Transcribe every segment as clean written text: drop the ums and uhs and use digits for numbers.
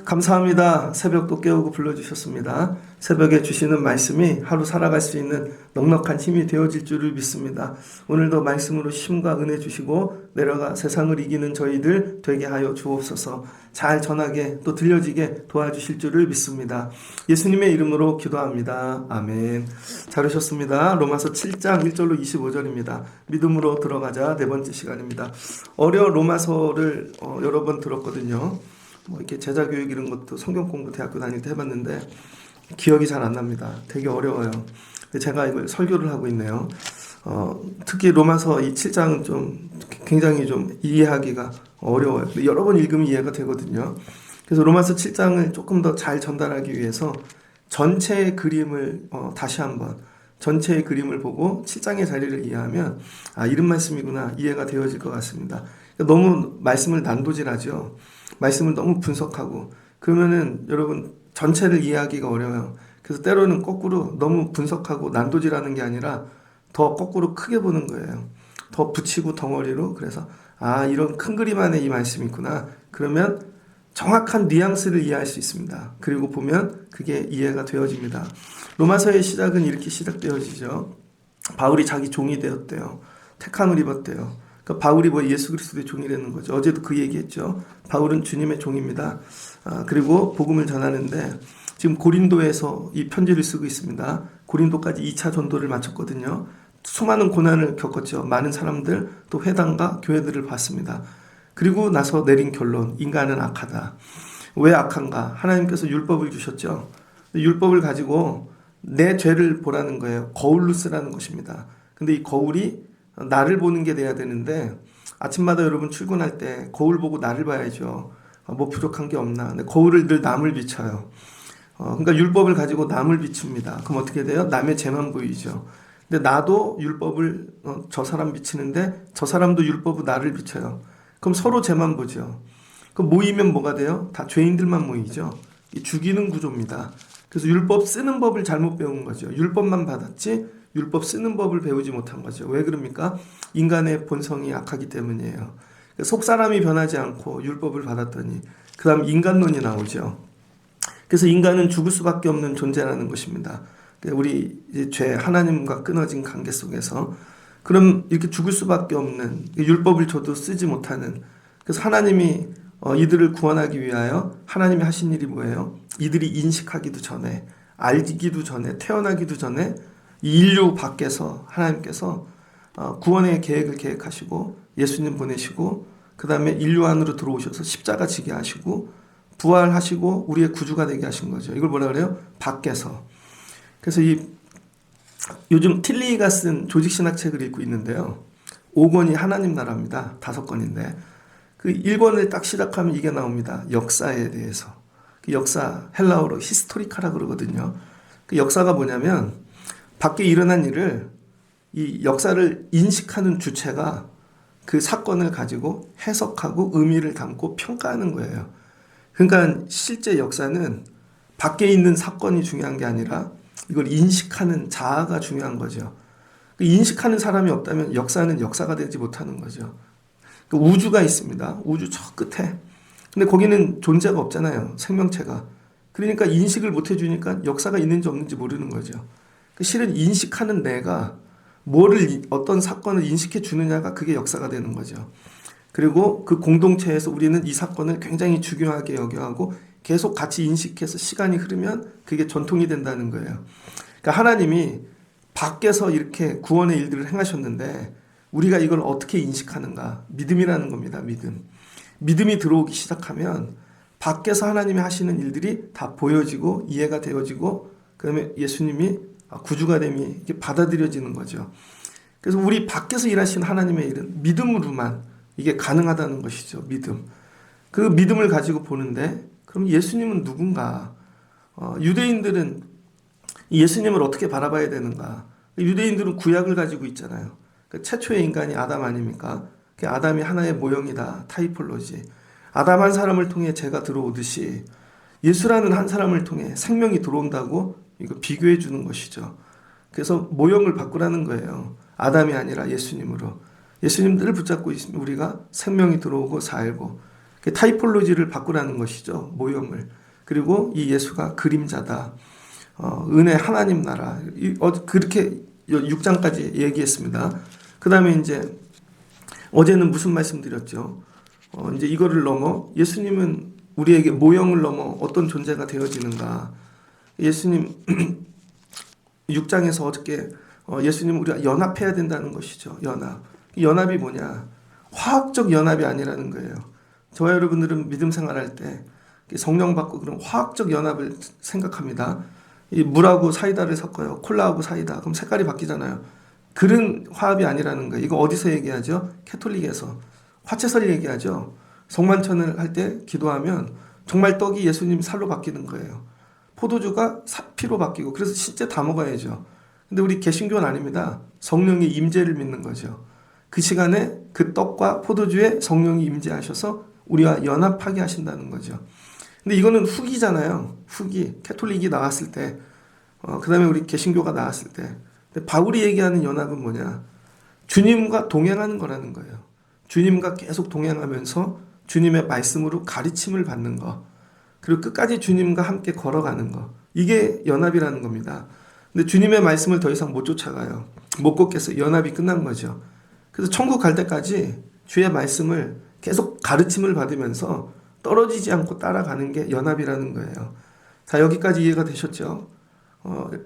감사합니다. 새벽도 깨우고 불러주셨습니다. 새벽에 주시는 말씀이 하루 살아갈 수 있는 넉넉한 힘이 되어질 줄을 믿습니다. 오늘도 말씀으로 힘과 은혜 주시고 내려가 세상을 이기는 저희들 되게 하여 주옵소서. 잘 전하게 또 들려지게 도와주실 줄을 믿습니다. 예수님의 이름으로 기도합니다. 아멘. 잘 오셨습니다. 로마서 7장 1절로 25절입니다. 믿음으로 들어가자 네 번째 시간입니다. 어려 로마서를 여러 번 들었거든요. 이렇게 제자교육 이런 것도 성경 공부 대학교 다닐 때 해봤는데 기억이 잘 안 납니다. 되게 어려워요. 근데 제가 이걸 설교를 하고 있네요. 특히 로마서 이 7장은 좀 굉장히 좀 이해하기가 어려워요. 근데 여러 번 읽으면 이해가 되거든요. 그래서 로마서 7장을 조금 더 잘 전달하기 위해서 전체의 그림을 다시 한번 전체의 그림을 보고 7장의 자리를 이해하면 이런 말씀이구나 이해가 되어질 것 같습니다. 너무 말씀을 난도질하죠. 말씀을 너무 분석하고 그러면은 여러분 전체를 이해하기가 어려워요. 그래서 때로는 거꾸로 너무 분석하고 난도질하는 게 아니라 더 거꾸로 크게 보는 거예요. 더 붙이고 덩어리로. 그래서 이런 큰 그림 안에 이 말씀이 있구나. 그러면 정확한 뉘앙스를 이해할 수 있습니다. 그리고 보면 그게 이해가 되어집니다. 로마서의 시작은 이렇게 시작되어지죠. 바울이 자기 종이 되었대요. 택함을 입었대요. 그러니까 바울이 예수 그리스도의 종이 되는 거죠. 어제도 그 얘기했죠. 바울은 주님의 종입니다. 그리고 복음을 전하는데 지금 고린도에서 이 편지를 쓰고 있습니다. 고린도까지 2차 전도를 마쳤거든요. 수많은 고난을 겪었죠. 많은 사람들 또 회당과 교회들을 봤습니다. 그리고 나서 내린 결론, 인간은 악하다. 왜 악한가? 하나님께서 율법을 주셨죠. 율법을 가지고 내 죄를 보라는 거예요. 거울로 쓰라는 것입니다. 근데 이 거울이 나를 보는 게 돼야 되는데 아침마다 여러분 출근할 때 거울 보고 나를 봐야죠. 뭐 부족한 게 없나. 근데 거울을 늘 남을 비춰요. 그러니까 율법을 가지고 남을 비춥니다. 그럼 어떻게 돼요? 남의 죄만 보이죠. 근데 나도 율법을 저 사람 비치는데 저 사람도 율법으로 나를 비춰요. 그럼 서로 죄만 보죠. 그럼 모이면 뭐가 돼요? 다 죄인들만 모이죠. 죽이는 구조입니다. 그래서 율법 쓰는 법을 잘못 배운 거죠. 율법만 받았지 율법 쓰는 법을 배우지 못한 거죠. 왜 그럽니까? 인간의 본성이 악하기 때문이에요. 속사람이 변하지 않고 율법을 받았더니 그 다음 인간론이 나오죠. 그래서 인간은 죽을 수밖에 없는 존재라는 것입니다. 우리 이제 죄 하나님과 끊어진 관계 속에서 그럼 이렇게 죽을 수밖에 없는 율법을 줘도 쓰지 못하는 그래서 하나님이 이들을 구원하기 위하여 하나님이 하신 일이 뭐예요? 이들이 인식하기도 전에 알기도 전에 태어나기도 전에 인류 밖에서 하나님께서 구원의 계획을 계획하시고 예수님 보내시고 그 다음에 인류 안으로 들어오셔서 십자가 지게 하시고 부활하시고 우리의 구주가 되게 하신 거죠. 이걸 뭐라 그래요? 밖에서. 그래서 요즘 틸리가 쓴 조직신학책을 읽고 있는데요. 5권이 하나님 나라입니다. 5권인데 그 1권을 딱 시작하면 이게 나옵니다. 역사에 대해서. 그 역사 헬라어로 히스토리카라 그러거든요. 그 역사가 뭐냐면 밖에 일어난 일을 이 역사를 인식하는 주체가 그 사건을 가지고 해석하고 의미를 담고 평가하는 거예요. 그러니까 실제 역사는 밖에 있는 사건이 중요한 게 아니라 이걸 인식하는 자아가 중요한 거죠. 인식하는 사람이 없다면 역사는 역사가 되지 못하는 거죠. 우주가 있습니다. 우주 저 끝에. 근데 거기는 존재가 없잖아요. 생명체가. 그러니까 인식을 못 해주니까 역사가 있는지 없는지 모르는 거죠. 실은 인식하는 내가 어떤 사건을 인식해 주느냐가 그게 역사가 되는 거죠. 그리고 그 공동체에서 우리는 이 사건을 굉장히 중요하게 여겨하고 계속 같이 인식해서 시간이 흐르면 그게 전통이 된다는 거예요. 그러니까 하나님이 밖에서 이렇게 구원의 일들을 행하셨는데 우리가 이걸 어떻게 인식하는가? 믿음이라는 겁니다. 믿음이 들어오기 시작하면 밖에서 하나님이 하시는 일들이 다 보여지고 이해가 되어지고 그다음에 예수님이 구주가 됨이 이게 받아들여지는 거죠. 그래서 우리 밖에서 일하시는 하나님의 일은 믿음으로만 이게 가능하다는 것이죠. 믿음. 그 믿음을 가지고 보는데 그럼 예수님은 누군가? 유대인들은 예수님을 어떻게 바라봐야 되는가? 유대인들은 구약을 가지고 있잖아요. 최초의 인간이 아담 아닙니까? 아담이 하나의 모형이다. 타이폴로지. 아담 한 사람을 통해 죄가 들어오듯이 예수라는 한 사람을 통해 생명이 들어온다고 이거 비교해 주는 것이죠. 그래서 모형을 바꾸라는 거예요. 아담이 아니라 예수님으로. 예수님들을 붙잡고 있으면 우리가 생명이 들어오고 살고, 타이폴로지를 바꾸라는 것이죠. 모형을. 그리고 이 예수가 그림자다. 은혜 하나님 나라. 그렇게 6장까지 얘기했습니다. 그 다음에 이제 어제는 무슨 말씀 드렸죠? 이제 이거를 넘어 예수님은 우리에게 모형을 넘어 어떤 존재가 되어지는가. 예수님 6장에서 어저께 예수님 우리가 연합해야 된다는 것이죠. 연합. 연합이 뭐냐? 화학적 연합이 아니라는 거예요. 저와 여러분들은 믿음 생활할 때 성령 받고 그런 화학적 연합을 생각합니다. 이 물하고 사이다를 섞어요. 콜라하고 사이다. 그럼 색깔이 바뀌잖아요. 그런 화합이 아니라는 거예요. 이거 어디서 얘기하죠? 캐톨릭에서. 화채설 얘기하죠. 성만찬을 할 때 기도하면 정말 떡이 예수님 살로 바뀌는 거예요. 포도주가 피로 바뀌고, 그래서 실제 다 먹어야죠. 근데 우리 개신교는 아닙니다. 성령의 임재를 믿는 거죠. 그 시간에 그 떡과 포도주에 성령이 임재하셔서 우리와 연합하게 하신다는 거죠. 근데 이거는 후기잖아요. 후기. 캐톨릭이 나왔을 때, 그 다음에 우리 개신교가 나왔을 때. 근데 바울이 얘기하는 연합은 뭐냐? 주님과 동행하는 거라는 거예요. 주님과 계속 동행하면서 주님의 말씀으로 가르침을 받는 거. 그리고 끝까지 주님과 함께 걸어가는 거. 이게 연합이라는 겁니다. 근데 주님의 말씀을 더 이상 못 쫓아가요. 못 걷겠어요. 연합이 끝난 거죠. 그래서 천국 갈 때까지 주의 말씀을 계속 가르침을 받으면서 떨어지지 않고 따라가는 게 연합이라는 거예요. 자, 여기까지 이해가 되셨죠?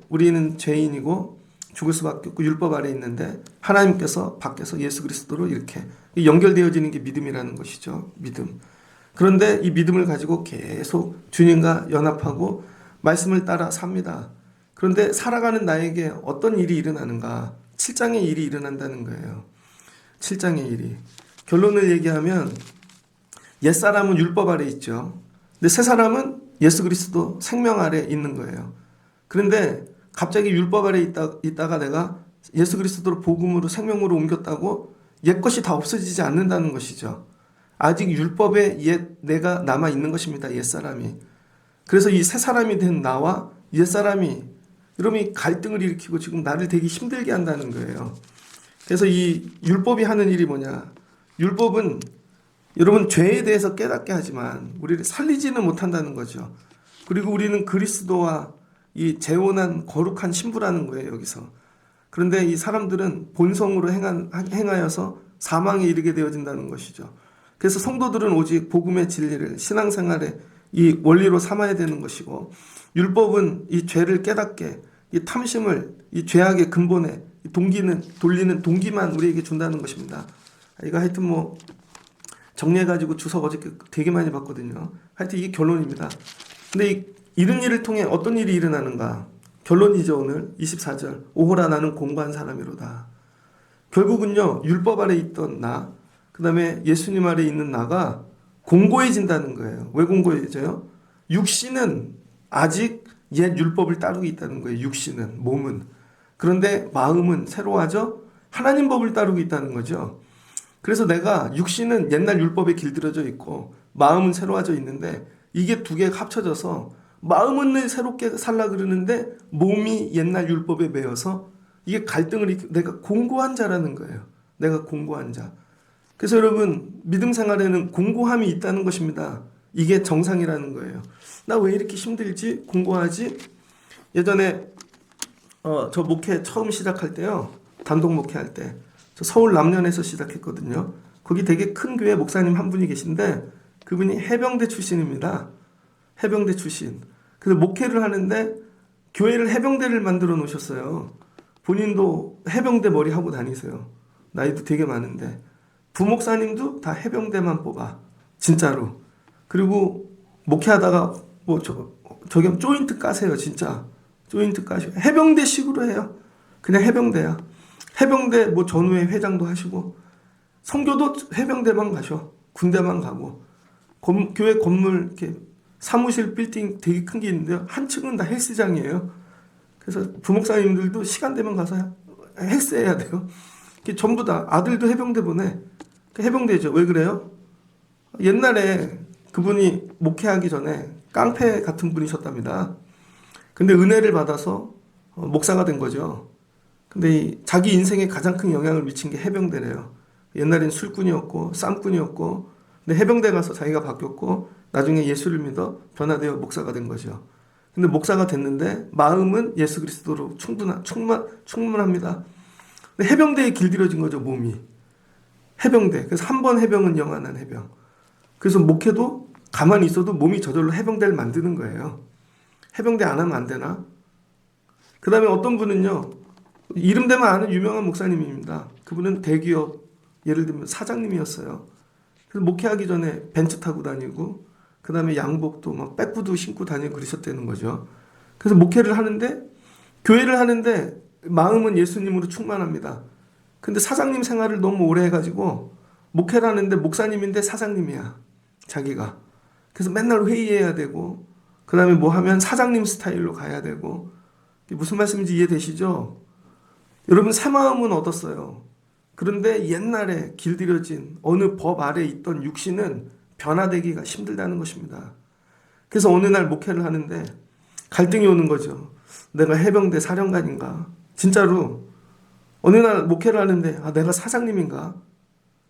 우리는 죄인이고 죽을 수밖에 없고 율법 아래 있는데 하나님께서 밖에서 예수 그리스도로 이렇게 연결되어지는 게 믿음이라는 것이죠. 믿음. 그런데 이 믿음을 가지고 계속 주님과 연합하고 말씀을 따라 삽니다. 그런데 살아가는 나에게 어떤 일이 일어나는가? 7장의 일이 일어난다는 거예요. 7장의 일이. 결론을 얘기하면 옛사람은 율법 아래 있죠. 근데 새사람은 예수 그리스도 생명 아래 있는 거예요. 그런데 갑자기 율법 아래 있다가 내가 예수 그리스도로 복음으로 생명으로 옮겼다고 옛것이 다 없어지지 않는다는 것이죠. 아직 율법에 옛 내가 남아 있는 것입니다. 옛사람이. 그래서 이 새사람이 된 나와 옛사람이 여러분이 갈등을 일으키고 지금 나를 되게 힘들게 한다는 거예요. 그래서 이 율법이 하는 일이 뭐냐? 율법은 여러분 죄에 대해서 깨닫게 하지만 우리를 살리지는 못한다는 거죠. 그리고 우리는 그리스도와 이 재혼한 거룩한 신부라는 거예요. 여기서. 그런데 이 사람들은 본성으로 행하여서 사망에 이르게 되어진다는 것이죠. 그래서 성도들은 오직 복음의 진리를 신앙생활의 이 원리로 삼아야 되는 것이고, 율법은 이 죄를 깨닫게, 이 탐심을, 이 죄악의 근본에 돌리는 동기만 우리에게 준다는 것입니다. 이거 하여튼 뭐 정리해가지고 주석 어저께 되게 많이 봤거든요. 하여튼 이게 결론입니다. 근데 이런 일을 통해 어떤 일이 일어나는가? 결론이죠. 오늘 24절. 오호라 나는 공고한 사람이로다. 결국은요, 율법 아래 있던 나, 그 다음에 예수님 아래 있는 나가 공고해진다는 거예요. 왜 공고해져요? 육신은 아직 옛 율법을 따르고 있다는 거예요. 육신은, 몸은. 그런데 마음은 새로워져 하나님 법을 따르고 있다는 거죠. 그래서 내가 육신은 옛날 율법에 길들여져 있고 마음은 새로워져 있는데 이게 두 개가 합쳐져서 마음은 늘 새롭게 살라 그러는데 몸이 옛날 율법에 매여서 이게 갈등을 내가 공고한 자라는 거예요. 내가 공고한 자. 그래서 여러분 믿음 생활에는 공고함이 있다는 것입니다. 이게 정상이라는 거예요. 나 왜 이렇게 힘들지? 공고하지? 예전에 저 목회 처음 시작할 때요. 단독 목회할 때. 저 서울 남년에서 시작했거든요. 거기 되게 큰 교회 목사님 한 분이 계신데 그분이 해병대 출신입니다. 해병대 출신. 그래서 목회를 하는데 교회를 해병대를 만들어 놓으셨어요. 본인도 해병대 머리 하고 다니세요. 나이도 되게 많은데. 부목사님도 다 해병대만 뽑아. 진짜로. 그리고 목회하다가 뭐 저기 조인트 까세요. 진짜. 조인트 까시고. 해병대식으로 해요. 그냥 해병대야. 해병대 뭐 전후에 회장도 하시고 선교도 해병대만 가셔. 군대만 가고. 교회 건물 이렇게 사무실 빌딩 되게 큰 게 있는데요. 한 층은 다 헬스장이에요. 그래서 부목사님들도 시간 되면 가서 헬스해야 돼요. 전부 다 아들도 해병대 보내. 해병대죠. 왜 그래요? 옛날에 그분이 목회하기 전에 깡패 같은 분이셨답니다. 근데 은혜를 받아서 목사가 된 거죠. 근데 자기 인생에 가장 큰 영향을 미친 게 해병대래요. 옛날엔 술꾼이었고 쌈꾼이었고, 근데 해병대 가서 자기가 바뀌었고 나중에 예수를 믿어 변화되어 목사가 된 거죠. 근데 목사가 됐는데 마음은 예수 그리스도로 충분합니다. 근데 해병대에 길들여진 거죠, 몸이. 해병대. 그래서 한 번 해병은 영원한 해병. 그래서 목회도 가만히 있어도 몸이 저절로 해병대를 만드는 거예요. 해병대 안 하면 안 되나? 그 다음에 어떤 분은요, 이름 대만 아는 유명한 목사님입니다. 그분은 대기업, 예를 들면 사장님이었어요. 그래서 목회하기 전에 벤츠 타고 다니고, 그 다음에 양복도 막 백구도 신고 다니고 그러셨다는 거죠. 그래서 목회를 하는데, 교회를 하는데, 마음은 예수님으로 충만합니다. 근데 사장님 생활을 너무 오래 해가지고, 목회를 하는데 목사님인데 사장님이야. 자기가. 그래서 맨날 회의해야 되고, 그 다음에 뭐 하면 사장님 스타일로 가야 되고, 무슨 말씀인지 이해되시죠? 여러분, 새 마음은 얻었어요. 그런데 옛날에 길들여진 어느 법 아래 있던 육신은 변화되기가 힘들다는 것입니다. 그래서 어느 날 목회를 하는데 갈등이 오는 거죠. 내가 해병대 사령관인가? 진짜로 어느 날 목회를 하는데 내가 사장님인가?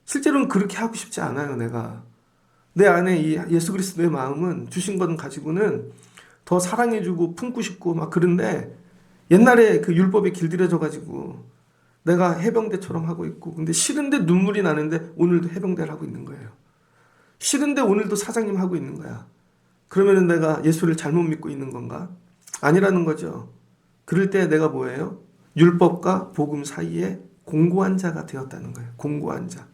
실제로는 그렇게 하고 싶지 않아요. 내가 내 안에 이 예수 그리스도의 마음은 주신 것 가지고는 더 사랑해주고 품고 싶고 막 그런데 옛날에 그 율법에 길들여져 가지고 내가 해병대처럼 하고 있고, 근데 싫은데 눈물이 나는데 오늘도 해병대를 하고 있는 거예요. 싫은데 오늘도 사장님 하고 있는 거야. 그러면은 내가 예수를 잘못 믿고 있는 건가? 아니라는 거죠. 그럴 때 내가 뭐예요? 율법과 복음 사이에 공고한 자가 되었다는 거예요. 공고한 자.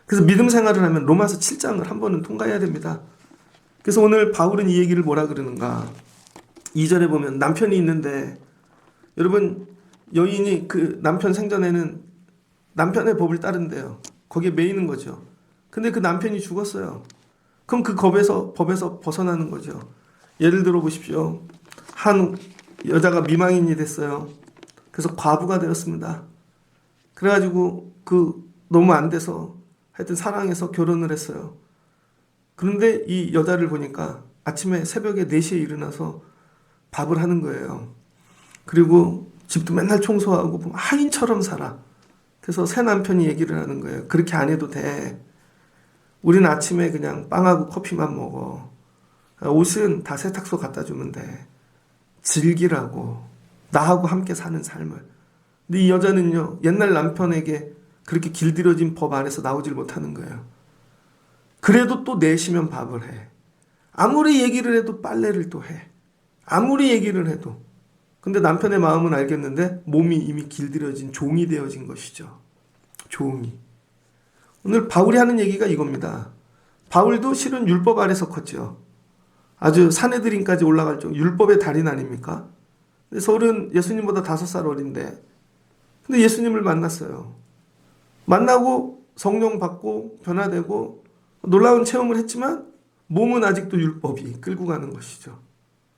그래서 믿음 생활을 하면 로마서 7장을 한 번은 통과해야 됩니다. 그래서 오늘 바울은 이 얘기를 뭐라 그러는가? 2절에 보면 남편이 있는데, 여러분, 여인이 그 남편 생전에는 남편의 법을 따른대요. 거기에 매이는 거죠. 근데 그 남편이 죽었어요. 그럼 그 법에서 벗어나는 거죠. 예를 들어 보십시오. 한 여자가 미망인이 됐어요. 그래서 과부가 되었습니다. 그래가지고 너무 안 돼서 하여튼 사랑해서 결혼을 했어요. 그런데 이 여자를 보니까 아침에 새벽에 4시에 일어나서 밥을 하는 거예요. 그리고 집도 맨날 청소하고 하인처럼 살아. 그래서 새 남편이 얘기를 하는 거예요. 그렇게 안 해도 돼. 우리는 아침에 그냥 빵하고 커피만 먹어. 옷은 다 세탁소 갖다 주면 돼. 즐기라고. 나하고 함께 사는 삶을. 근데 이 여자는요, 옛날 남편에게 그렇게 길들여진 법 안에서 나오질 못하는 거예요. 그래도 또 4시면 밥을 해. 아무리 얘기를 해도 빨래를 또 해. 아무리 얘기를 해도. 근데 남편의 마음은 알겠는데 몸이 이미 길들여진 종이 되어진 것이죠. 종이. 오늘 바울이 하는 얘기가 이겁니다. 바울도 실은 율법 아래서 컸죠. 아주 산헤드린까지 올라갈 정도 율법의 달인 아닙니까? 근데 서울은 예수님보다 5살 어린데, 근데 예수님을 만났어요. 만나고 성령 받고 변화되고 놀라운 체험을 했지만 몸은 아직도 율법이 끌고 가는 것이죠.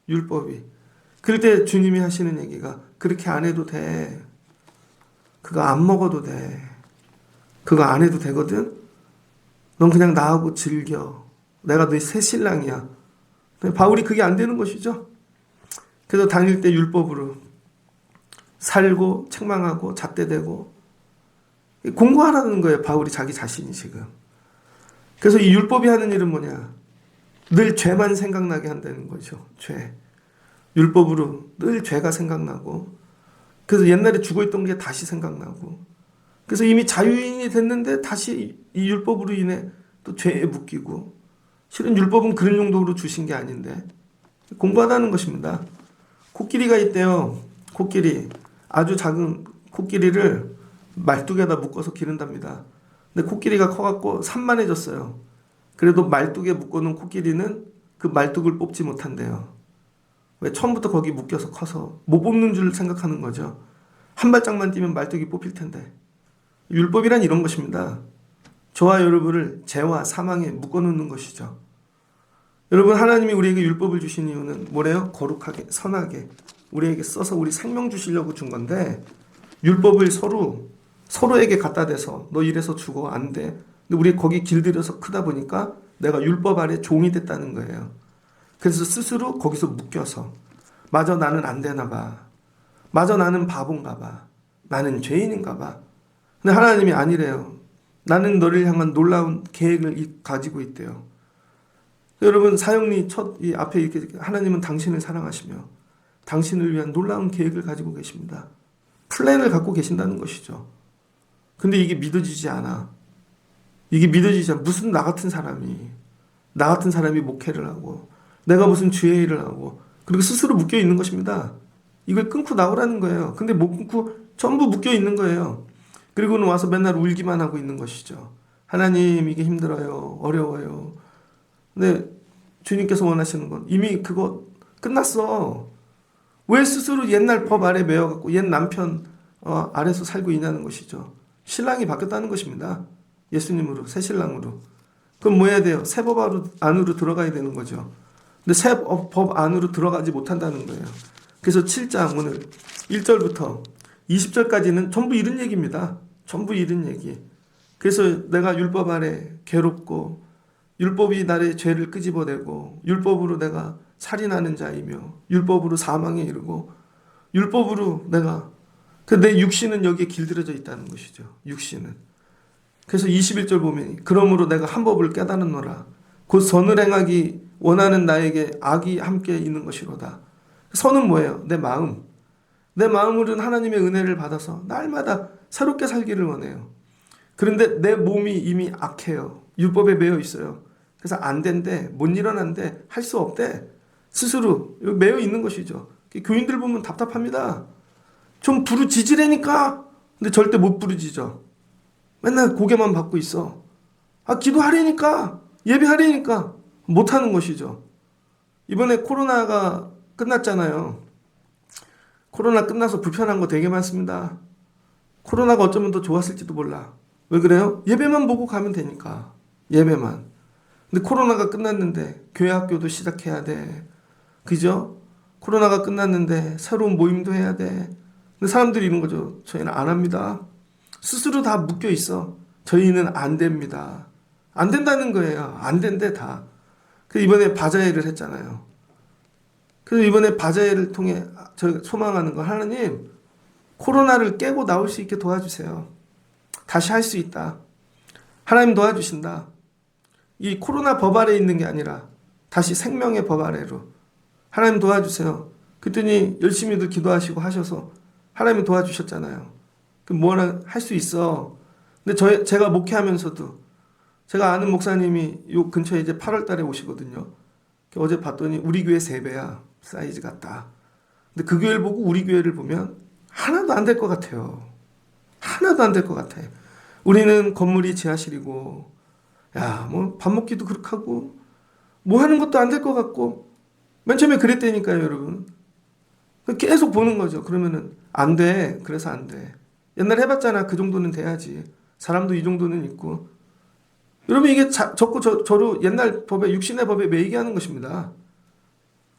율법이. 그럴 때 주님이 하시는 얘기가 그렇게 안 해도 돼. 그거 안 먹어도 돼. 그거 안 해도 되거든. 넌 그냥 나하고 즐겨. 내가 너의 새 신랑이야. 바울이 그게 안 되는 것이죠. 그래서 다닐 때 율법으로 살고 책망하고 잣대대고 공부하라는 거예요. 바울이 자기 자신이 지금. 그래서 이 율법이 하는 일은 뭐냐? 늘 죄만 생각나게 한다는 거죠. 죄. 율법으로 늘 죄가 생각나고, 그래서 옛날에 죽어있던 게 다시 생각나고, 그래서 이미 자유인이 됐는데 다시 이 율법으로 인해 또 죄에 묶이고. 실은 율법은 그런 용도로 주신 게 아닌데 공부하다는 것입니다. 코끼리가 있대요. 코끼리. 아주 작은 코끼리를 말뚝에다 묶어서 기른답니다. 근데 코끼리가 커갖고 산만해졌어요. 그래도 말뚝에 묶어놓은 코끼리는 그 말뚝을 뽑지 못한대요. 왜? 처음부터 거기 묶여서 커서 못 뽑는 줄 생각하는 거죠. 한 발짝만 뛰면 말뚝이 뽑힐 텐데. 율법이란 이런 것입니다. 저와 여러분을 죄와 사망에 묶어놓는 것이죠. 여러분, 하나님이 우리에게 율법을 주신 이유는 뭐래요? 거룩하게, 선하게 우리에게 써서 우리 생명 주시려고 준 건데, 율법을 서로에게 갖다 대서 너 이래서 죽어, 안 돼. 근데 우리 거기 길들여서 크다 보니까 내가 율법 아래 종이 됐다는 거예요. 그래서 스스로 거기서 묶여서, 마저 나는 안 되나 봐. 마저 나는 바본가 봐. 나는 죄인인가 봐. 근데 하나님이 아니래요. 나는 너를 향한 놀라운 계획을 가지고 있대요. 여러분, 사형리 이 앞에 이렇게 하나님은 당신을 사랑하시며 당신을 위한 놀라운 계획을 가지고 계십니다. 플랜을 갖고 계신다는 것이죠. 근데 이게 믿어지지 않아. 이게 믿어지지 않아. 무슨 나 같은 사람이 목회를 하고 내가 무슨 주의 일을 하고 그리고 스스로 묶여 있는 것입니다. 이걸 끊고 나오라는 거예요. 근데 못 끊고 전부 묶여 있는 거예요. 그리고는 와서 맨날 울기만 하고 있는 것이죠. 하나님, 이게 힘들어요. 어려워요. 근데 주님께서 원하시는 건 이미 그거 끝났어. 왜 스스로 옛날 법 아래 매여갖고 옛 남편 아래서 살고 있냐는 것이죠. 신랑이 바뀌었다는 것입니다. 예수님으로, 새 신랑으로. 그럼 뭐 해야 돼요? 새 법 안으로 들어가야 되는 거죠. 근데 새 법 안으로 들어가지 못한다는 거예요. 그래서 7장 오늘 1절부터 20절까지는 전부 이런 얘기입니다. 전부 이런 얘기. 그래서 내가 율법 아래 괴롭고 율법이 나의 죄를 끄집어내고 율법으로 내가 살인하는 자이며 율법으로 사망에 이르고 율법으로 내가 내 육신은 여기에 길들여져 있다는 것이죠. 육신은. 그래서 21절 보면 그러므로 내가 한 법을 깨달았노라. 곧 선을 행하기 원하는 나에게 악이 함께 있는 것이로다. 선은 뭐예요? 내 마음. 내 마음으로는 하나님의 은혜를 받아서 날마다 새롭게 살기를 원해요. 그런데 내 몸이 이미 악해요. 율법에 매여 있어요. 그래서 안 된대, 못 일어난대, 할 수 없대. 스스로 매여 있는 것이죠. 교인들 보면 답답합니다. 좀 부르짖으라니까. 근데 절대 못 부르짖어. 맨날 고개만 받고 있어. 기도하라니까, 예배하라니까 못하는 것이죠. 이번에 코로나가 끝났잖아요. 코로나 끝나서 불편한 거 되게 많습니다. 코로나가 어쩌면 더 좋았을지도 몰라. 왜 그래요? 예배만 보고 가면 되니까. 예배만. 근데 코로나가 끝났는데 교회 학교도 시작해야 돼. 그죠? 코로나가 끝났는데 새로운 모임도 해야 돼. 근데 사람들이 이런 거죠. 저희는 안 합니다. 스스로 다 묶여 있어. 저희는 안 됩니다. 안 된다는 거예요. 안 된대 다. 그래서 이번에 바자회를 했잖아요. 그래서 이번에 바자회를 통해 저희가 소망하는 건 하나님, 코로나를 깨고 나올 수 있게 도와주세요. 다시 할 수 있다. 하나님 도와주신다. 이 코로나 법 아래에 있는 게 아니라 다시 생명의 법 아래로 하나님 도와주세요. 그랬더니 열심히들 기도하시고 하셔서 하나님이 도와주셨잖아요. 그럼 뭐라 할 수 있어. 근데 제가 목회하면서도 제가 아는 목사님이 요 근처에 이제 8월 달에 오시거든요. 어제 봤더니 우리 교회 3배야. 사이즈 같다. 근데 그 교회를 보고 우리 교회를 보면 하나도 안 될 것 같아요. 하나도 안 될 것 같아. 우리는 건물이 지하실이고, 뭐 밥 먹기도 그렇게 하고, 뭐 하는 것도 안 될 것 같고, 맨 처음에 그랬다니까요, 여러분. 계속 보는 거죠. 그러면은 안 돼. 그래서 안 돼. 옛날에 해봤잖아. 그 정도는 돼야지. 사람도 이 정도는 있고. 여러분, 이게 자꾸 저로 옛날 법에, 육신의 법에 매이게 하는 것입니다.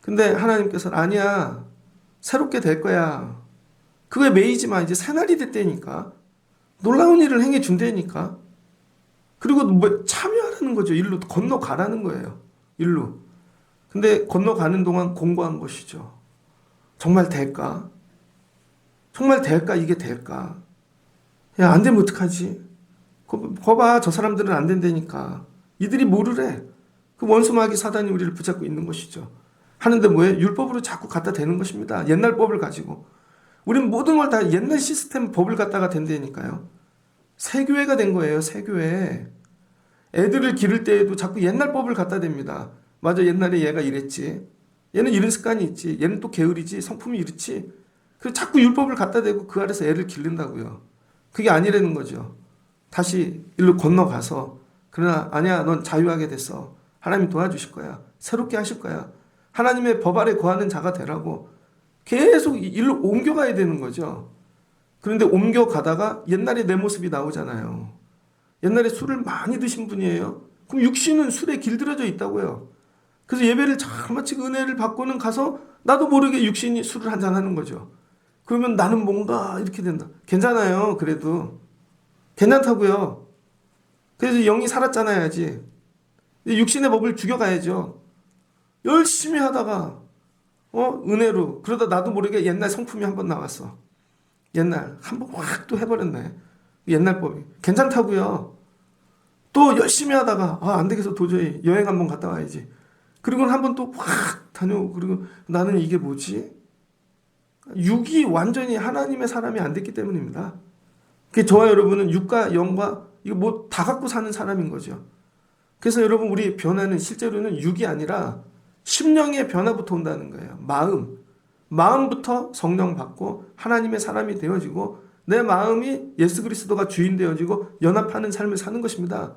근데 하나님께서는 아니야. 새롭게 될 거야. 그거에 매이지 마. 이제 새날이 됐다니까. 놀라운 일을 행해 준다니까. 그리고 뭐 참여하라는 거죠. 일로 건너가라는 거예요. 일로. 근데 건너가는 동안 공부한 것이죠. 정말 될까? 정말 될까? 이게 될까? 야, 안 되면 어떡하지? 거봐, 저 사람들은 안 된다니까. 이들이 모르래. 그 원수마귀 사단이 우리를 붙잡고 있는 것이죠. 하는데 뭐예요? 율법으로 자꾸 갖다 대는 것입니다. 옛날 법을 가지고. 우리는 모든 걸 다 옛날 시스템 법을 갖다가 댄다니까요. 새 교회가 된 거예요. 새 교회. 애들을 기를 때에도 자꾸 옛날 법을 갖다 댑니다. 맞아, 옛날에 얘가 이랬지. 얘는 이런 습관이 있지. 얘는 또 게으르지. 성품이 이렇지. 그래서 자꾸 율법을 갖다 대고 그 아래서 애를 기른다고요. 그게 아니라는 거죠. 다시 일로 건너가서 그러나 아니야, 넌 자유하게 됐어. 하나님 도와주실 거야. 새롭게 하실 거야. 하나님의 법 아래 거하는 자가 되라고 계속 일로 옮겨가야 되는 거죠. 그런데 옮겨가다가 옛날에 내 모습이 나오잖아요. 옛날에 술을 많이 드신 분이에요. 그럼 육신은 술에 길들여져 있다고요. 그래서 예배를 잘 마치고 은혜를 받고는 가서 나도 모르게 육신이 술을 한잔 하는 거죠. 그러면 나는 뭔가 이렇게 된다. 괜찮아요. 그래도 괜찮다고요. 그래서 영이 살았잖아야지. 육신의 법을 죽여가야죠. 열심히 하다가 은혜로 그러다 나도 모르게 옛날 성품이 한번 나왔어. 옛날 한 번 확 또 해버렸네. 옛날 법이 괜찮다고요. 또 열심히 하다가 안 되겠어, 도저히 여행 한번 갔다 와야지. 그리고는 한번 또 확 다녀오고. 그리고 나는 이게 뭐지? 육이 완전히 하나님의 사람이 안 됐기 때문입니다. 저와 여러분은 육과 영과 이거 뭐 다 갖고 사는 사람인 거죠. 그래서 여러분, 우리 변화는 실제로는 육이 아니라 심령의 변화부터 온다는 거예요. 마음부터 성령 받고 하나님의 사람이 되어지고 내 마음이 예수 그리스도가 주인 되어지고 연합하는 삶을 사는 것입니다.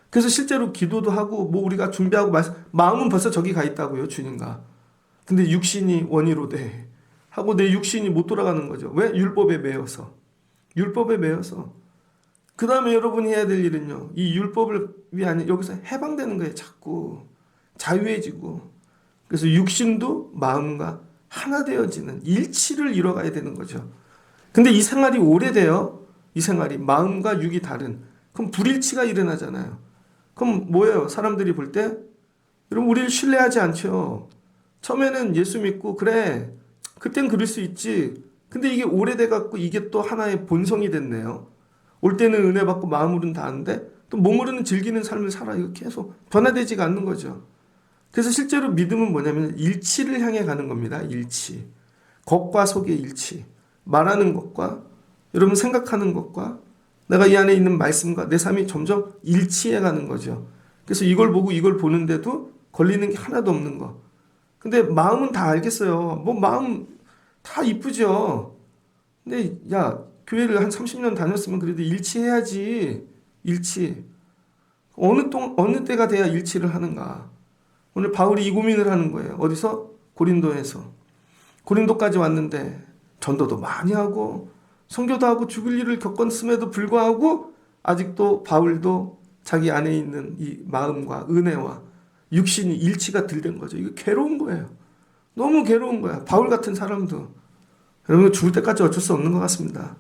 그래서 실제로 기도도 하고 뭐 우리가 준비하고 마음은 벌써 저기 가 있다고요, 주님과. 근데 육신이 원이로 돼 하고 내 육신이 못 돌아가는 거죠. 왜? 율법에 매여서. 그 다음에 여러분이 해야 될 일은요, 이 율법을 위한 여기서 해방되는 거예요. 자꾸 자유해지고. 그래서 육신도 마음과 하나 되어지는 일치를 이뤄가야 되는 거죠. 근데 이 생활이 오래돼요. 이 생활이 마음과 육이 다른. 그럼 불일치가 일어나잖아요. 그럼 뭐예요? 사람들이 볼 때 여러분, 우리를 신뢰하지 않죠. 처음에는 예수 믿고 그래, 그땐 그럴 수 있지. 근데 이게 오래돼 갖고 이게 또 하나의 본성이 됐네요. 올 때는 은혜 받고 마음으로는 다 아는데 또 몸으로는 즐기는 삶을 살아. 이거 계속 변화되지가 않는 거죠. 그래서 실제로 믿음은 뭐냐면 일치를 향해 가는 겁니다. 일치. 겉과 속의 일치. 말하는 것과 여러분 생각하는 것과 내가 이 안에 있는 말씀과 내 삶이 점점 일치해 가는 거죠. 그래서 이걸 보고 이걸 보는데도 걸리는 게 하나도 없는 거. 근데 마음은 다 알겠어요. 뭐 마음 다 이쁘죠. 근데 야, 교회를 한 30년 다녔으면 그래도 일치해야지. 일치. 어느 때가 돼야 일치를 하는가. 오늘 바울이 이 고민을 하는 거예요. 어디서? 고린도에서. 고린도까지 왔는데 전도도 많이 하고 선교도 하고 죽을 일을 겪었음에도 불구하고 아직도 바울도 자기 안에 있는 이 마음과 은혜와 육신이 일치가 덜 된 거죠. 이거 괴로운 거예요. 너무 괴로운 거야. 바울 같은 사람도. 여러분, 죽을 때까지 어쩔 수 없는 것 같습니다.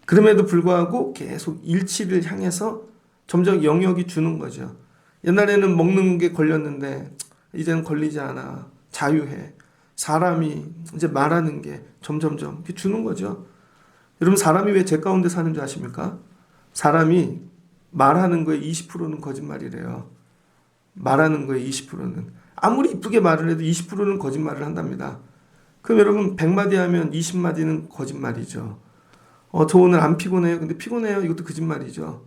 그럼에도 불구하고 계속 일치를 향해서 점점 영역이 주는 거죠. 옛날에는 먹는 게 걸렸는데 이제는 걸리지 않아. 자유해. 사람이 이제 말하는 게 점점점 이렇게 주는 거죠. 여러분, 사람이 왜 제 가운데 사는 줄 아십니까? 사람이 말하는 거에 20%는 거짓말이래요. 말하는 거에 20%는. 아무리 이쁘게 말을 해도 20%는 거짓말을 한답니다. 그럼 여러분, 100마디 하면 20마디는 거짓말이죠. 저 오늘 안 피곤해요. 근데 피곤해요. 이것도 거짓말이죠.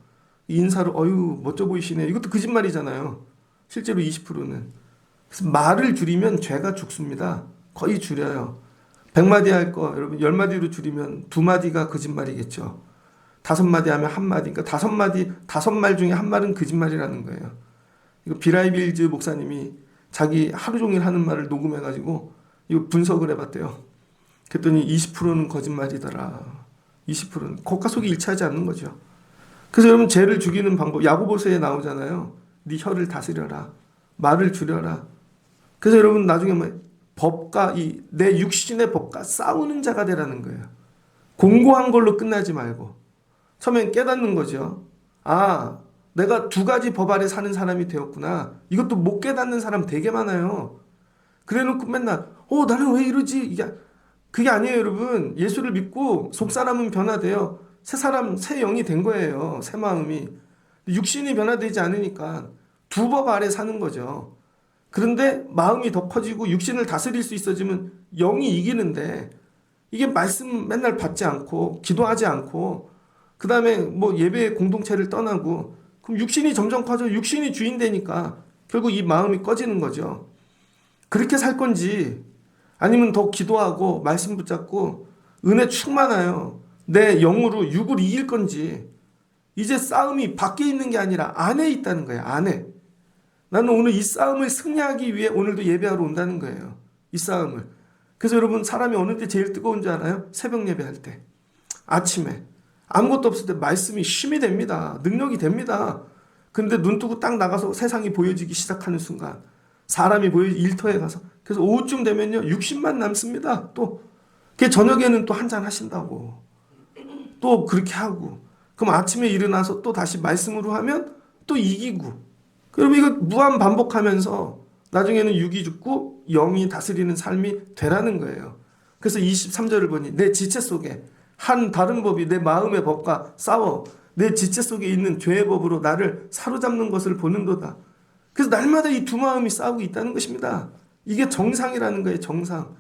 인사로 어유 멋져 보이시네요. 이것도 거짓말이잖아요. 실제로 20%는. 그래서 말을 줄이면 죄가 죽습니다. 거의 줄여요. 100마디 할 거 여러분 10마디로 줄이면 2마디가 거짓말이겠죠. 5마디 하면 1마디. 그러니까 5말 중에 1말은 거짓말이라는 거예요. 이거 비라이빌즈 목사님이 자기 하루 종일 하는 말을 녹음해가지고 이거 분석을 해봤대요. 그랬더니 20%는 거짓말이더라. 20%는 겉과 속이 일치하지 않는 거죠. 그래서 여러분, 죄를 죽이는 방법, 야고보서에 나오잖아요. 네 혀를 다스려라. 말을 줄여라. 그래서 여러분, 나중에 뭐 법과 내 육신의 법과 싸우는 자가 되라는 거예요. 공고한 걸로 끝나지 말고 처음엔 깨닫는 거죠. 아, 내가 2가지 법 아래 사는 사람이 되었구나. 이것도 못 깨닫는 사람 되게 많아요. 그래놓고 맨날 나는 왜 이러지? 그게 아니에요, 여러분. 예수를 믿고 속사람은 변화돼요. 새 사람, 새 영이 된 거예요. 새 마음이. 육신이 변화되지 않으니까 2법 아래 사는 거죠. 그런데 마음이 더 커지고 육신을 다스릴 수 있어지면 영이 이기는데, 이게 말씀 맨날 받지 않고 기도하지 않고 그 다음에 뭐 예배 공동체를 떠나고 그럼 육신이 점점 커져. 육신이 주인 되니까 결국 이 마음이 꺼지는 거죠. 그렇게 살 건지 아니면 더 기도하고 말씀 붙잡고 은혜 충만하여 내 영으로 육을 이길 건지. 이제 싸움이 밖에 있는 게 아니라 안에 있다는 거예요. 안에. 나는 오늘 이 싸움을 승리하기 위해 오늘도 예배하러 온다는 거예요. 이 싸움을. 그래서 여러분, 사람이 어느 때 제일 뜨거운 줄 알아요? 새벽 예배할 때. 아침에. 아무것도 없을 때 말씀이 힘이 됩니다. 능력이 됩니다. 근데 눈 뜨고 딱 나가서 세상이 보여지기 시작하는 순간 사람이 일터에 가서, 그래서 오후쯤 되면요 60만 남습니다. 또 그 저녁에는 또 한잔 하신다고 또 그렇게 하고, 그럼 아침에 일어나서 또 다시 말씀으로 하면 또 이기고. 그럼 이거 무한 반복하면서 나중에는 육이 죽고 영이 다스리는 삶이 되라는 거예요. 그래서 23절을 보니 내 지체 속에 한 다른 법이 내 마음의 법과 싸워 내 지체 속에 있는 죄의 법으로 나를 사로잡는 것을 보는도다. 그래서 날마다 이 두 마음이 싸우고 있다는 것입니다. 이게 정상이라는 거예요. 정상.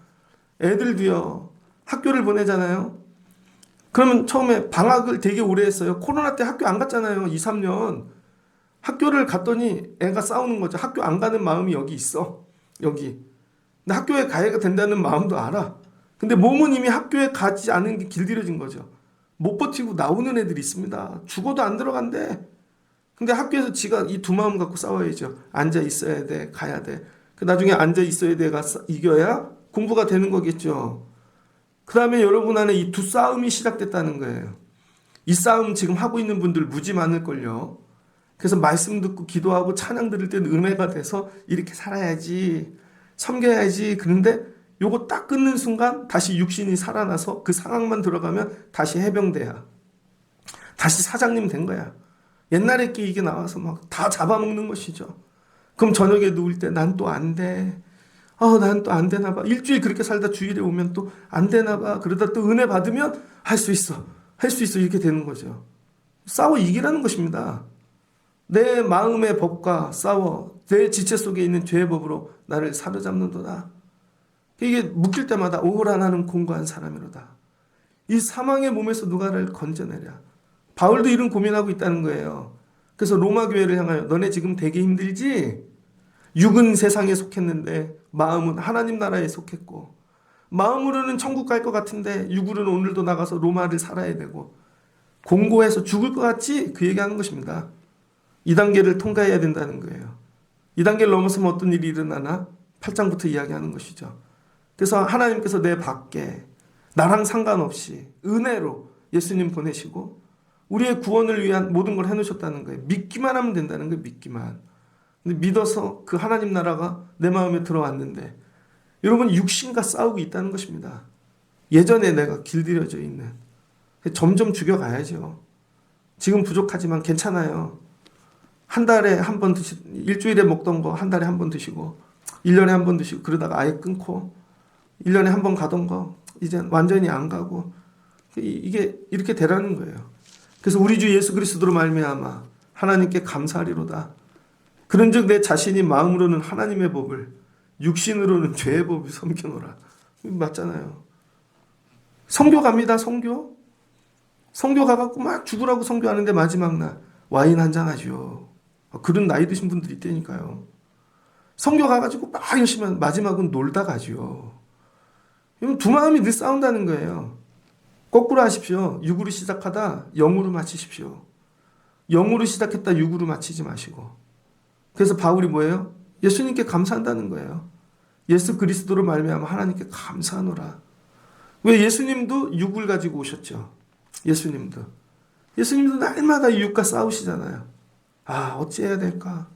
애들도요. 학교를 보내잖아요. 그러면 처음에 방학을 되게 오래 했어요. 코로나 때 학교 안 갔잖아요. 2, 3년. 학교를 갔더니 애가 싸우는 거죠. 학교 안 가는 마음이 여기 있어. 여기. 근데 학교에 가야 된다는 마음도 알아. 근데 몸은 이미 학교에 가지 않은 게 길들여진 거죠. 못 버티고 나오는 애들이 있습니다. 죽어도 안 들어간대. 근데 학교에서 지가 이 두 마음 갖고 싸워야죠. 앉아 있어야 돼. 가야 돼. 나중에 앉아 있어야 돼가 이겨야 공부가 되는 거겠죠. 그 다음에 여러분 안에 이 두 싸움이 시작됐다는 거예요. 이 싸움 지금 하고 있는 분들 무지 많을걸요. 그래서 말씀 듣고 기도하고 찬양 들을 때는 은혜가 돼서 이렇게 살아야지, 섬겨야지. 그런데 요거 딱 끊는 순간 다시 육신이 살아나서 그 상황만 들어가면 다시 해병대야. 다시 사장님 된 거야. 옛날에 게 이게 나와서 막 다 잡아먹는 것이죠. 그럼 저녁에 누울 때 난 또 안 돼. 난 또 안 되나 봐. 일주일 그렇게 살다 주일에 오면 또 안 되나 봐. 그러다 또 은혜 받으면 할 수 있어. 할 수 있어. 이렇게 되는 거죠. 싸워 이기라는 것입니다. 내 마음의 법과 싸워 내 지체 속에 있는 죄의 법으로 나를 사로잡는도다. 이게 묶일 때마다 오호라 나는 공고한 사람이로다. 이 사망의 몸에서 누가 나를 건져내랴. 바울도 이런 고민하고 있다는 거예요. 그래서 로마 교회를 향하여 너네 지금 되게 힘들지? 육은 세상에 속했는데 마음은 하나님 나라에 속했고, 마음으로는 천국 갈 것 같은데 육으로는 오늘도 나가서 로마를 살아야 되고, 공고해서 죽을 것 같지? 그 얘기하는 것입니다. 이 단계를 통과해야 된다는 거예요. 이 단계를 넘어서면 어떤 일이 일어나나? 8장부터 이야기하는 것이죠. 그래서 하나님께서 내 밖에 나랑 상관없이 은혜로 예수님 보내시고 우리의 구원을 위한 모든 걸 해놓으셨다는 거예요. 믿기만 하면 된다는 거예요. 믿기만. 근데 믿어서 그 하나님 나라가 내 마음에 들어왔는데 여러분 육신과 싸우고 있다는 것입니다. 예전에 내가 길들여져 있는, 점점 죽여가야죠. 지금 부족하지만 괜찮아요. 한 달에 한 번 일주일에 먹던 거 한 달에 한 번 드시고 1년에 한 번 드시고 그러다가 아예 끊고 1년에 한 번 가던 거 이제 완전히 안 가고, 이게 이렇게 되라는 거예요. 그래서 우리 주 예수 그리스도로 말미암아 하나님께 감사하리로다. 그런즉 내 자신이 마음으로는 하나님의 법을, 육신으로는 죄의 법을 섬기노라. 맞잖아요. 선교 갑니다. 선교 가갖고 막 죽으라고 선교하는데 마지막 날 와인 한잔 하죠. 그런 나이 드신 분들이 있다니까요. 선교 가가지고 막 열심히 하면 마지막은 놀다 가죠. 두 마음이 늘 싸운다는 거예요. 거꾸로 하십시오. 육으로 시작하다 영으로 마치십시오. 영으로 시작했다 육으로 마치지 마시고. 그래서 바울이 뭐예요? 예수님께 감사한다는 거예요. 예수 그리스도로 말미암아 하나님께 감사하노라. 왜? 예수님도 육을 가지고 오셨죠. 예수님도 날마다 육과 싸우시잖아요. 어찌해야 될까?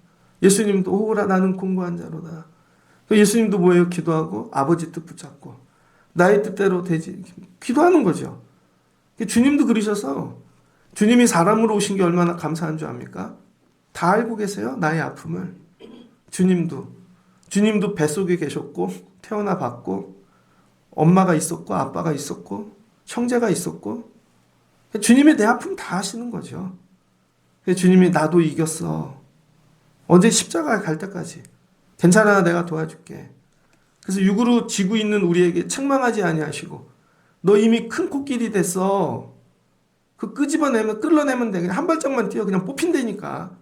예수님도 오라 나는 공고한 자로다. 예수님도 뭐예요? 기도하고 아버지 뜻 붙잡고 나의 뜻대로 되지, 기도하는 거죠. 주님도 그러셔서 주님이 사람으로 오신 게 얼마나 감사한 줄 압니까? 다 알고 계세요. 나의 아픔을. 주님도 뱃속에 계셨고 태어나 봤고 엄마가 있었고 아빠가 있었고 형제가 있었고, 주님이 내 아픔 다 아시는 거죠. 주님이 나도 이겼어. 언제 십자가에 갈 때까지 괜찮아, 내가 도와줄게. 그래서 육으로 지고 있는 우리에게 책망하지 아니하시고 너 이미 큰 코끼리 됐어. 그 끌어내면 돼. 그냥 한 발짝만 뛰어. 그냥 뽑힌다니까.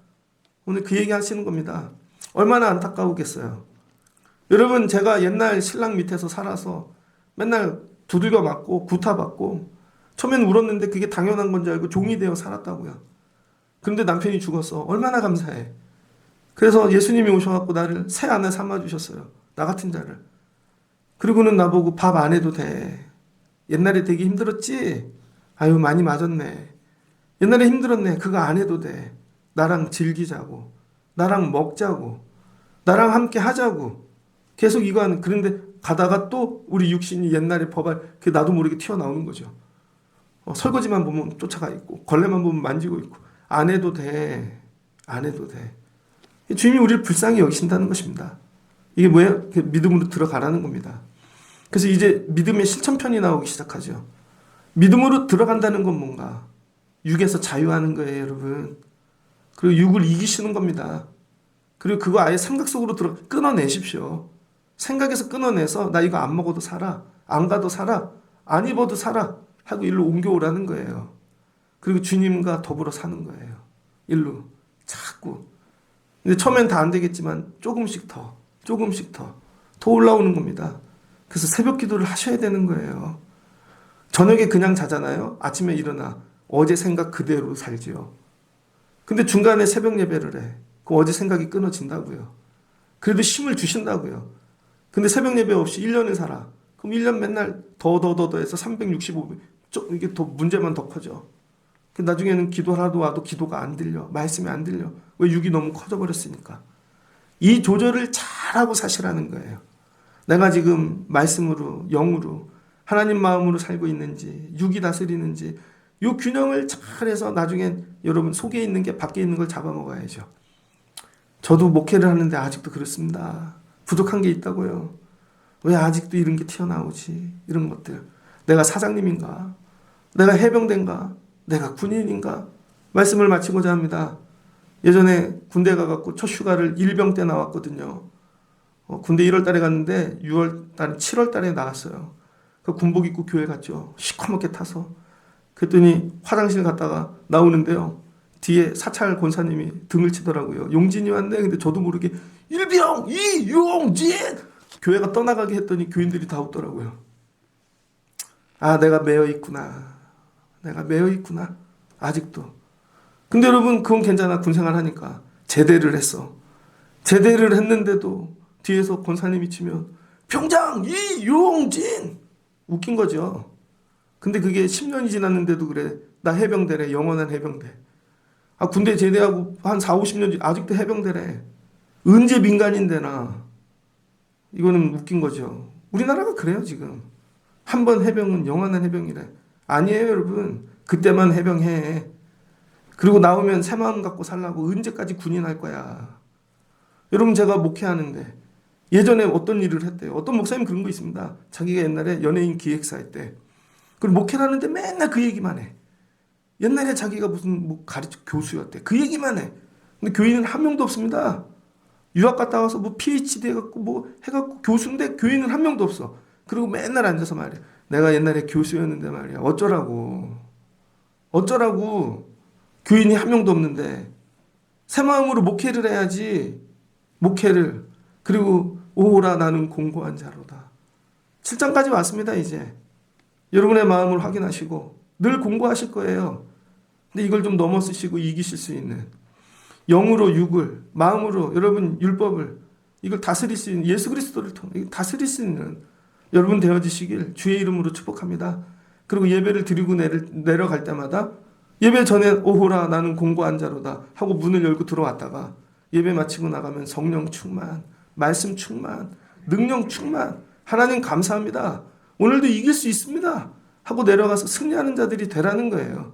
오늘 그 얘기 하시는 겁니다. 얼마나 안타까우겠어요. 여러분, 제가 옛날 신랑 밑에서 살아서 맨날 두들겨 맞고 구타받고 처음엔 울었는데 그게 당연한 건 줄 알고 종이 되어 살았다고요. 그런데 남편이 죽었어. 얼마나 감사해. 그래서 예수님이 오셔갖고 나를 새 안에 삼아주셨어요. 나 같은 자를. 그리고는 나보고 밥 안 해도 돼. 옛날에 되게 힘들었지? 아유, 많이 맞았네. 옛날에 힘들었네. 그거 안 해도 돼. 나랑 즐기자고. 나랑 먹자고. 나랑 함께 하자고. 계속 이거 하는. 그런데 가다가 또 우리 육신이 옛날에 법알, 나도 모르게 튀어나오는 거죠. 설거지만 보면 쫓아가 있고, 걸레만 보면 만지고 있고. 안 해도 돼. 안 해도 돼. 주님이 우리를 불쌍히 여기신다는 것입니다. 이게 뭐예요? 믿음으로 들어가라는 겁니다. 그래서 이제 믿음의 실천편이 나오기 시작하죠. 믿음으로 들어간다는 건 뭔가? 육에서 자유하는 거예요, 여러분. 그리고 육을 이기시는 겁니다. 그리고 그거 아예 생각 속으로 끊어내십시오. 생각에서 끊어내서 나 이거 안 먹어도 살아. 안 가도 살아. 안 입어도 살아. 하고 일로 옮겨오라는 거예요. 그리고 주님과 더불어 사는 거예요. 일로 자꾸. 근데 처음엔 다 안 되겠지만 조금씩 더 올라오는 겁니다. 그래서 새벽 기도를 하셔야 되는 거예요. 저녁에 그냥 자잖아요. 아침에 일어나 어제 생각 그대로 살지요. 근데 중간에 새벽 예배를 해. 그 어제 생각이 끊어진다고요. 그래도 힘을 주신다고요. 근데 새벽 예배 없이 1년을 살아. 그럼 1년 맨날 더 해서 365, 이게 더 문제만 더 커져. 나중에는 기도하라도 와도 기도가 안 들려. 말씀이 안 들려. 왜 육이 너무 커져버렸으니까. 이 조절을 잘하고 사시라는 거예요. 내가 지금 말씀으로, 영으로, 하나님 마음으로 살고 있는지, 육이 다스리는지, 이 균형을 잘해서 나중엔 여러분 속에 있는 게 밖에 있는 걸 잡아먹어야죠. 저도 목회를 하는데 아직도 그렇습니다. 부족한 게 있다고요. 왜 아직도 이런 게 튀어나오지? 이런 것들. 내가 사장님인가? 내가 해병대인가? 내가 군인인가? 말씀을 마치고자 합니다. 예전에 군대 가갖고 첫 휴가를 일병 때 나왔거든요. 군대 1월 달에 갔는데 6월 달, 7월 달에 나갔어요. 그 군복 입고 교회 갔죠. 시커멓게 타서. 그랬더니 화장실 갔다가 나오는데요. 뒤에 사찰 권사님이 등을 치더라고요. 용진이 왔네. 근데 저도 모르게 일병 이용진! 교회가 떠나가게 했더니 교인들이 다 웃더라고요. 아, 내가 매여 있구나. 아직도. 근데 여러분, 그건 괜찮아. 군생활 하니까. 제대를 했어. 제대를 했는데도 뒤에서 권사님이 치면 병장 이용진! 웃긴 거죠. 근데 그게 10년이 지났는데도 그래. 나 해병대래. 영원한 해병대. 아, 군대 제대하고 한 4, 50년 아직도 해병대래. 언제 민간인데 나. 이거는 웃긴 거죠. 우리나라가 그래요, 지금. 한 번 해병은 영원한 해병이래. 아니에요, 여러분. 그때만 해병해. 그리고 나오면 새 마음 갖고 살라고. 언제까지 군인 할 거야. 여러분, 제가 목회하는데 예전에 어떤 일을 했대요. 어떤 목사님 그런 거 있습니다. 자기가 옛날에 연예인 기획사 했대. 그리고 목회를 하는데 맨날 그 얘기만 해. 옛날에 자기가 무슨 가르쳐 교수였대. 그 얘기만 해. 근데 교인은 한 명도 없습니다. 유학 갔다 와서 PhD 해갖고 교수인데 교인은 한 명도 없어. 그리고 맨날 앉아서 말해. 내가 옛날에 교수였는데 말이야. 어쩌라고. 교인이 한 명도 없는데. 새 마음으로 목회를 해야지. 목회를. 그리고 오호라 나는 공고한 자로다. 7장까지 왔습니다, 이제. 여러분의 마음을 확인하시고 늘 공고하실 거예요. 근데 이걸 좀 넘어서시고 이기실 수 있는 영으로 육을, 마음으로 여러분 율법을 이걸 다스릴 수 있는 예수 그리스도를 통해 다스릴 수 있는 여러분 되어지시길 주의 이름으로 축복합니다. 그리고 예배를 드리고 내려갈 때마다 예배 전에 오호라 나는 공고한 자로다 하고 문을 열고 들어왔다가 예배 마치고 나가면 성령 충만, 말씀 충만, 능력 충만, 하나님 감사합니다. 오늘도 이길 수 있습니다 하고 내려가서 승리하는 자들이 되라는 거예요.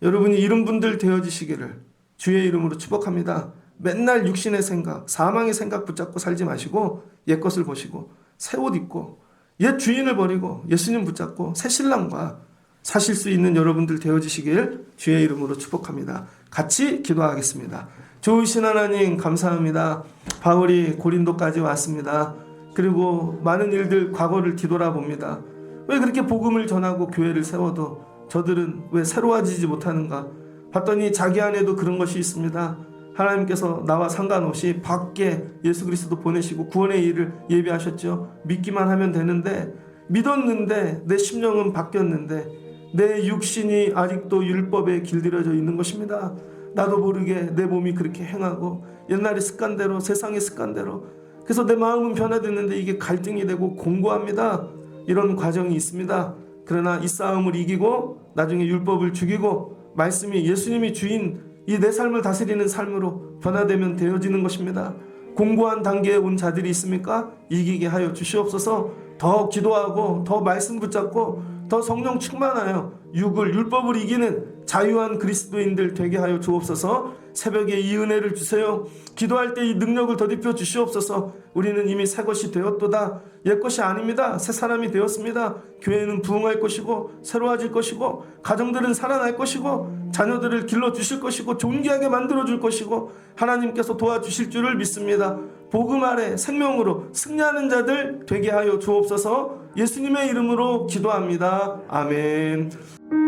여러분이 이런 분들 되어지시기를 주의 이름으로 축복합니다. 맨날 육신의 생각, 사망의 생각 붙잡고 살지 마시고 옛 것을 보시고 새 옷 입고 옛 주인을 버리고 예수님 붙잡고 새 신랑과 사실 수 있는 여러분들 되어지시길 주의 이름으로 축복합니다. 같이 기도하겠습니다. 좋으신 하나님 감사합니다. 바울이 고린도까지 왔습니다. 그리고 많은 일들 과거를 뒤돌아봅니다. 왜 그렇게 복음을 전하고 교회를 세워도 저들은 왜 새로워지지 못하는가? 봤더니 자기 안에도 그런 것이 있습니다. 하나님께서 나와 상관없이 밖에 예수 그리스도 보내시고 구원의 일을 예비하셨죠. 믿기만 하면 되는데 믿었는데 내 심령은 바뀌었는데 내 육신이 아직도 율법에 길들여져 있는 것입니다. 나도 모르게 내 몸이 그렇게 행하고 옛날의 습관대로 세상의 습관대로 그래서 내 마음은 변화됐는데 이게 갈등이 되고 공고합니다. 이런 과정이 있습니다. 그러나 이 싸움을 이기고 나중에 율법을 죽이고 말씀이 예수님이 주인 이 내 삶을 다스리는 삶으로 변화되면 되어지는 것입니다. 공고한 단계에 온 자들이 있습니까? 이기게 하여 주시옵소서. 더 기도하고 더 말씀 붙잡고 더 성령 충만하여 율법을 이기는 자유한 그리스도인들 되게 하여 주옵소서. 새벽에 이 은혜를 주세요. 기도할 때 이 능력을 더딥혀 주시옵소서. 우리는 이미 새 것이 되었도다. 옛 것이 아닙니다. 새 사람이 되었습니다. 교회는 부흥할 것이고 새로워질 것이고 가정들은 살아날 것이고 자녀들을 길러주실 것이고 존귀하게 만들어줄 것이고 하나님께서 도와주실 줄을 믿습니다. 복음 아래 생명으로 승리하는 자들 되게 하여 주옵소서. 예수님의 이름으로 기도합니다. 아멘.